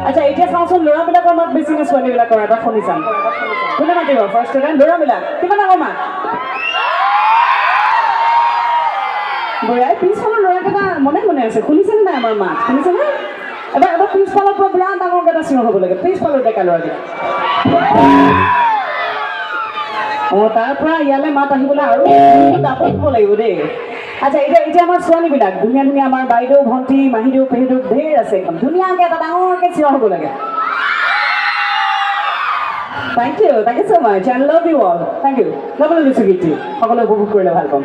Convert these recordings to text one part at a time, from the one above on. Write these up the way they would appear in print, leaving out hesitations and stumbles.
আচ্ছা এতিয়া চাওঁচোন ল'ৰাবিলাকৰ মাত বেছি নে ছোৱালীবিলাকৰ এটা শুনি চাম কোনে মাতিব ফাৰ্ষ্ট ষ্টুডেণ্ট ল'ৰাবিলাক কিমান ডাঙৰ মাত বঢ়িয়াই পিছফালৰ ল'ৰাকেইটা মনে মনে আছে শুনিছেনে নাই আমাৰ মাত শুনিছেনে এবাৰ এবাৰ পিছফালৰ পৰা বিৰাট ডাঙৰকৈ এটা চিঞৰ হ'ব লাগে পিছফালৰ ডেকা ল'ৰাকেইটা অঁ তাৰ পৰা ইয়ালৈ মাত আহিবলৈ আৰু দাপৰিব লাগিব দেই আচ্ছা এতিয়া আমাৰ ছোৱালীবিলাক ধুনীয়া ধুনীয়া আমাৰ বাইদেউ ভণ্টি মাহীদেউ পেহীদেউ ঢেৰ আছে একদম ধুনীয়াকৈ এটা ডাঙৰকৈ চিঞৰ হ'ব লাগে Thank you so much. I love you all. Thank you. Double দিছো গীতটি সকলো উপভোগ কৰিলে ভাল পাম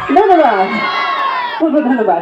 ধন্যবাদ, বহুত বহুত ধন্যবাদ।